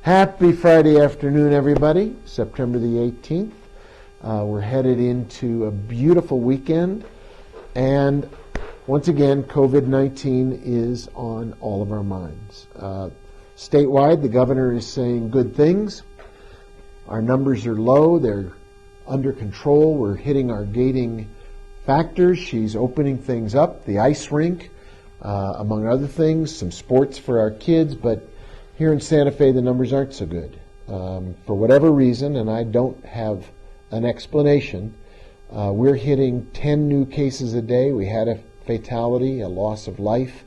Happy Friday afternoon, everybody. September the 18th. We're headed into a beautiful weekend. And once again, COVID-19 is on all of our minds. Statewide, the governor is saying good things. Our numbers are low. They're under control. We're hitting our gating factors. She's opening things up. The ice rink, among other things, some sports for our kids. But here in Santa Fe, the numbers aren't so good. For whatever reason, and I don't have an explanation, we're hitting 10 new cases a day. We had a fatality, a loss of life.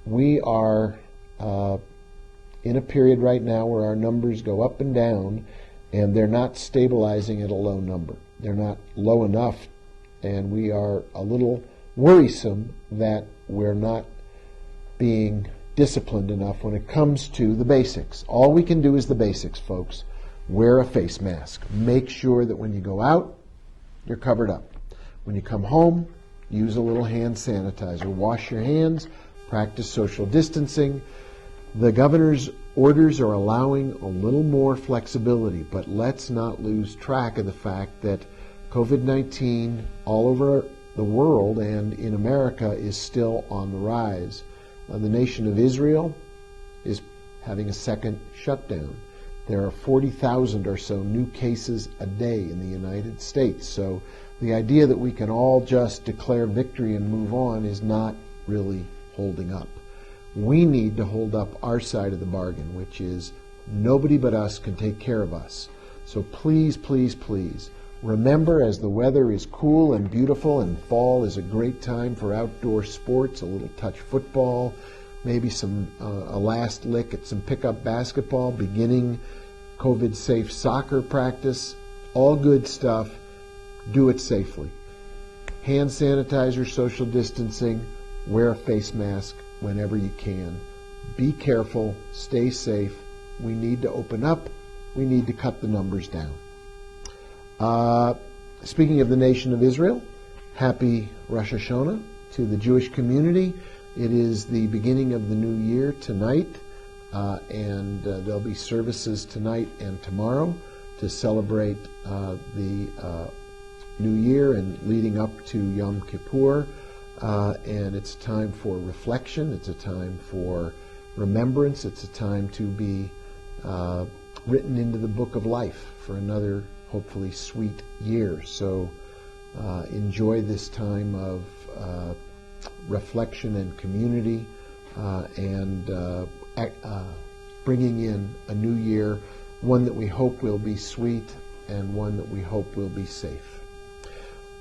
We are in a period right now where our numbers go up and down, and they're not stabilizing at a low number. They're not low enough, and we are a little worrisome that we're not being disciplined enough when it comes to the basics. All we can do is the basics, folks. Wear a face mask. Make sure that when you go out, you're covered up. When you come home, use a little hand sanitizer. Wash your hands. Practice social distancing. The governor's orders are allowing a little more flexibility, but let's not lose track of the fact that COVID-19 all over the world and in America is still on the rise. The nation of Israel is having a second shutdown. There are 40,000 or so new cases a day in the United States. So the idea that we can all just declare victory and move on is not really holding up. We need to hold up our side of the bargain, which is nobody but us can take care of us. So please, please, please, remember, as the weather is cool and beautiful and fall is a great time for outdoor sports, a little touch football, maybe a last lick at some pickup basketball, beginning COVID-safe soccer practice, all good stuff. Do it safely. Hand sanitizer, social distancing, wear a face mask whenever you can. Be careful, stay safe. We need to open up. We need to cut the numbers down. Speaking of the nation of Israel, happy Rosh Hashanah to the Jewish community. It is the beginning of the new year tonight, and there'll be services tonight and tomorrow to celebrate the new year and leading up to Yom Kippur. And it's time for reflection. It's a time for remembrance. It's a time to be written into the book of life for another hopefully sweet year. So enjoy this time of reflection and community and bringing in a new year, one that we hope will be sweet and one that we hope will be safe.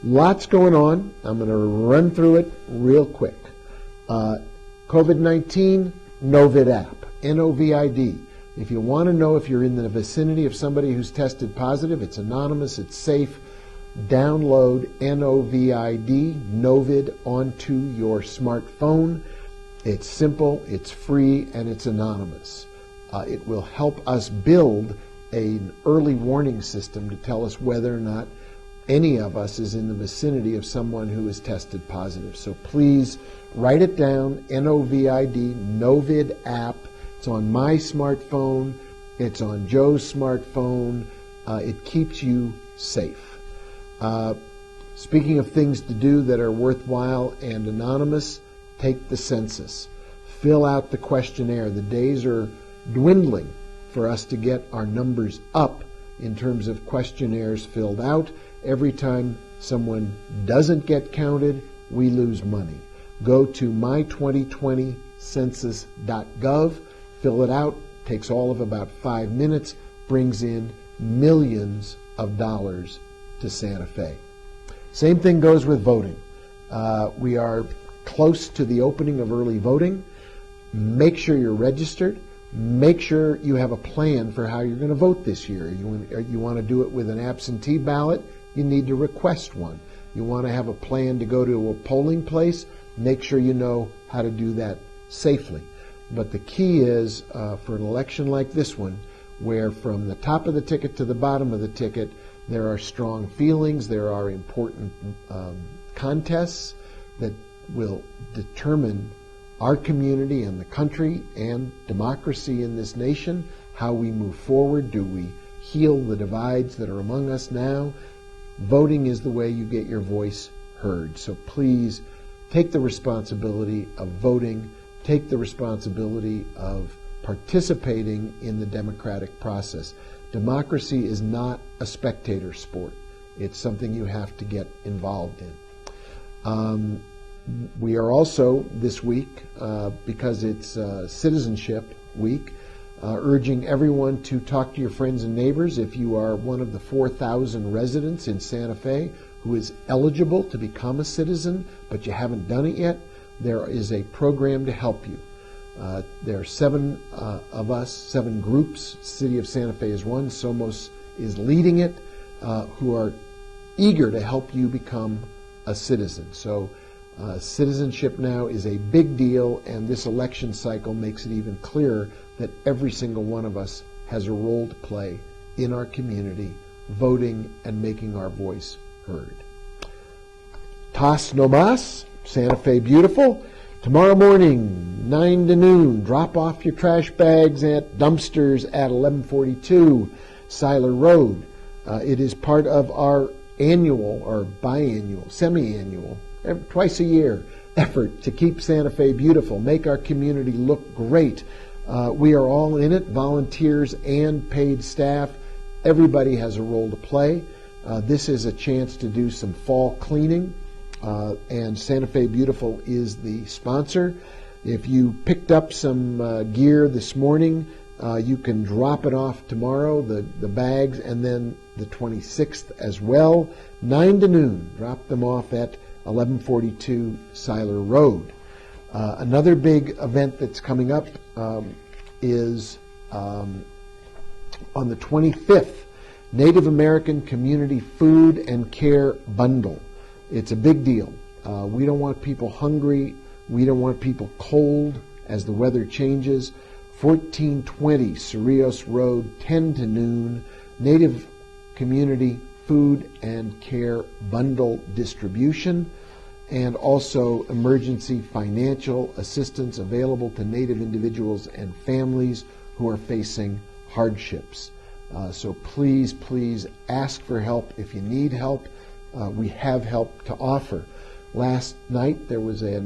Lots going on. I'm going to run through it real quick. COVID-19 Novid app, N-O-V-I-D. If you want to know if you're in the vicinity of somebody who's tested positive, it's anonymous, it's safe. Download N-O-V-I-D, Novid, onto your smartphone. It's simple, it's free, and it's anonymous. It will help us build an early warning system to tell us whether or not any of us is in the vicinity of someone who is tested positive. So please write it down, N-O-V-I-D, Novid app. It's on my smartphone. It's on Joe's smartphone. It keeps you safe. Speaking of things to do that are worthwhile and anonymous, take the census. Fill out the questionnaire. The days are dwindling for us to get our numbers up in terms of questionnaires filled out. Every time someone doesn't get counted, we lose money. Go to my2020census.gov, fill it out, takes all of about 5 minutes, brings in millions of dollars to Santa Fe. Same thing goes with voting. We are close to the opening of early voting. Make sure you're registered. Make sure you have a plan for how you're going to vote this year. You want to do it with an absentee ballot, you need to request one. You want to have a plan to go to a polling place, make sure you know how to do that safely. But the key is, for an election like this one, where from the top of the ticket to the bottom of the ticket, there are strong feelings, there are important contests that will determine our community and the country and democracy in this nation, how we move forward. Do we heal the divides that are among us now? Voting is the way you get your voice heard. So please take the responsibility of voting, take the responsibility of participating in the democratic process. Democracy is not a spectator sport. It's something you have to get involved in. We are also this week, because it's Citizenship Week, urging everyone to talk to your friends and neighbors. If you are one of the 4,000 residents in Santa Fe who is eligible to become a citizen, but you haven't done it yet, there is a program to help you. There are 7 of us, 7 groups. City of Santa Fe is one. Somos is leading it, who are eager to help you become a citizen. So citizenship now is a big deal, and this election cycle makes it even clearer that every single one of us has a role to play in our community, voting and making our voice heard. Tas no mas, Santa Fe beautiful. Tomorrow morning, 9 to noon, drop off your trash bags at dumpsters at 1142 Seiler Road. It is part of our annual or biannual, semi-annual, twice a year effort to keep Santa Fe beautiful, make our community look great. We are all in it, volunteers and paid staff. Everybody has a role to play. This is a chance to do some fall cleaning, and Santa Fe Beautiful is the sponsor. If you picked up some gear this morning, you can drop it off tomorrow, the bags, and then the 26th as well. 9 to noon, drop them off at 1142 Seiler Road. Another big event that's coming up is on the 25th, Native American Community Food and Care Bundle. It's a big deal. We don't want people hungry. We don't want people cold as the weather changes. 1420 Cerrillos Road, 10 to noon, Native Community Food and Care Bundle distribution, and also emergency financial assistance available to Native individuals and families who are facing hardships. So please ask for help if you need help. We have help to offer. Last night there was a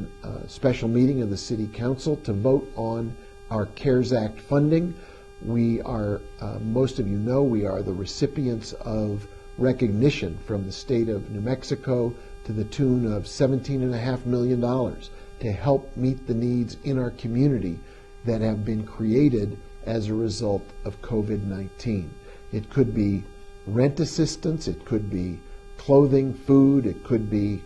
special meeting of the City Council to vote on our CARES Act funding. We are, most of you know, we are the recipients of recognition from the state of New Mexico to the tune of $17.5 million to help meet the needs in our community that have been created as a result of COVID-19. It could be rent assistance, it could be clothing, food, it could be,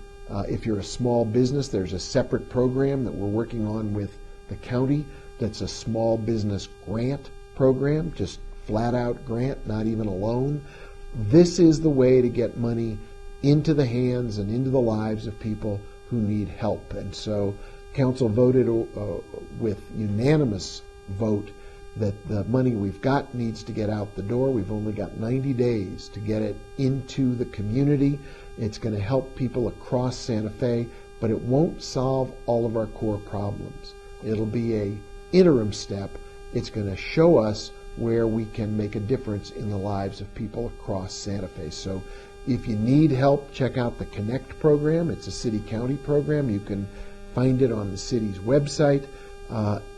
if you're a small business, there's a separate program that we're working on with the county that's a small business grant program, just flat out grant, not even a loan. This is the way to get money into the hands and into the lives of people who need help. And so council voted with unanimous vote that the money we've got needs to get out the door. We've only got 90 days to get it into the community. It's going to help people across Santa Fe, but it won't solve all of our core problems. It'll be an interim step. It's going to show us where we can make a difference in the lives of people across Santa Fe. So if you need help, check out the Connect program. It's a city-county program. You can find it on the city's website.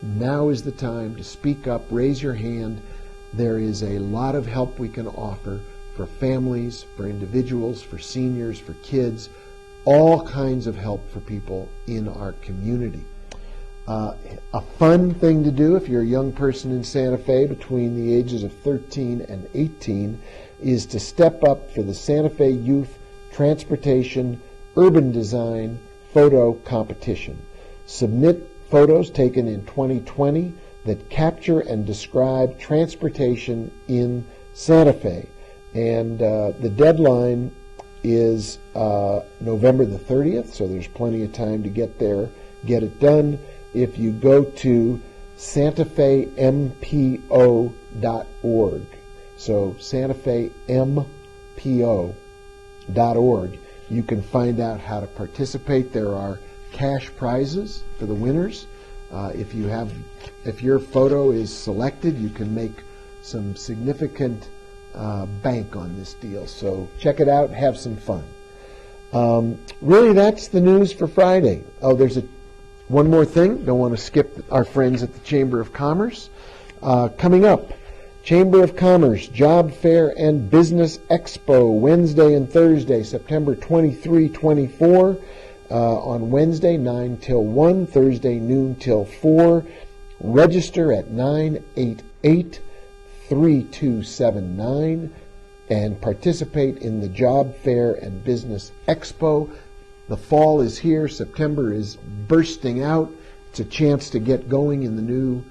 Now is the time to speak up, raise your hand. There is a lot of help we can offer for families, for individuals, for seniors, for kids, all kinds of help for people in our community. A fun thing to do if you're a young person in Santa Fe between the ages of 13 and 18 is to step up for the Santa Fe Youth Transportation Urban Design Photo Competition. Submit photos taken in 2020 that capture and describe transportation in Santa Fe. And the deadline is November the 30th, so there's plenty of time to get there, get it done. If you go to santafempo.org, so santafempo.org, you can find out how to participate. There are cash prizes for the winners. If your photo is selected, you can make some significant bank on this deal. So check it out, have some fun. Really, that's the news for Friday. Oh, there's one more thing. Don't want to skip our friends at the Chamber of Commerce. Coming up, Chamber of Commerce Job Fair and Business Expo, Wednesday and Thursday, September 23, 24. On Wednesday, 9 till 1, Thursday, noon till 4. Register at 988-3279 and participate in the Job Fair and Business Expo. The fall is here. September is bursting out. It's a chance to get going in the new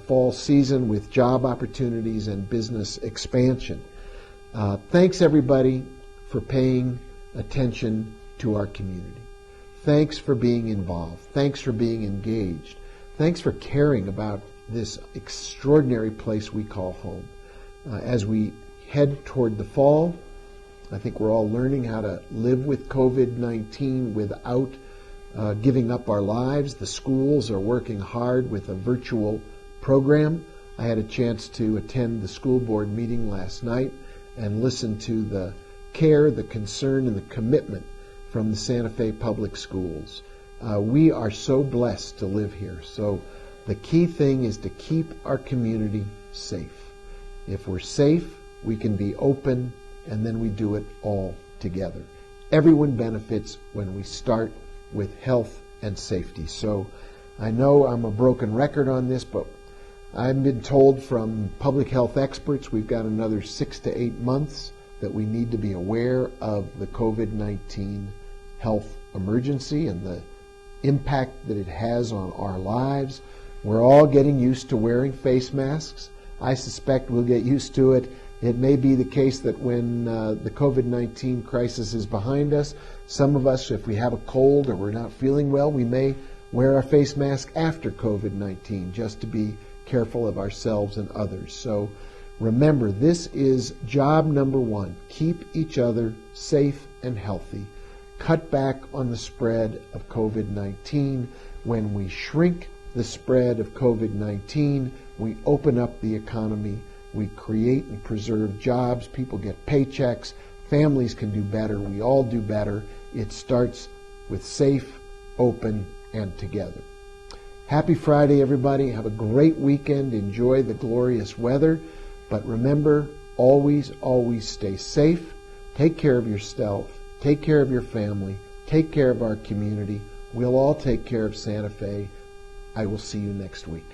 fall season with job opportunities and business expansion. Thanks, everybody, for paying attention to our community. Thanks for being involved. Thanks for being engaged. Thanks for caring about this extraordinary place we call home. As we head toward the fall, I think we're all learning how to live with COVID-19 without giving up our lives. The schools are working hard with a virtual program. I had a chance to attend the school board meeting last night and listen to the care, the concern, and the commitment from the Santa Fe Public Schools. We are so blessed to live here. So the key thing is to keep our community safe. If we're safe, we can be open, and then we do it all together. Everyone benefits when we start with health and safety. So I know I'm a broken record on this, but I've been told from public health experts we've got another 6 to 8 months that we need to be aware of the COVID-19 health emergency and the impact that it has on our lives. We're all getting used to wearing face masks. I suspect we'll get used to it. It may be the case that when the COVID-19 crisis is behind us, some of us, if we have a cold or we're not feeling well, we may wear our face mask after COVID-19 just to be careful of ourselves and others. So remember, this is job number one. Keep each other safe and healthy. Cut back on the spread of COVID-19. When we shrink the spread of COVID-19, we open up the economy. We create and preserve jobs. People get paychecks. Families can do better. We all do better. It starts with safe, open, and together. Happy Friday, everybody. Have a great weekend. Enjoy the glorious weather. But remember, always, always stay safe. Take care of yourself. Take care of your family. Take care of our community. We'll all take care of Santa Fe. I will see you next week.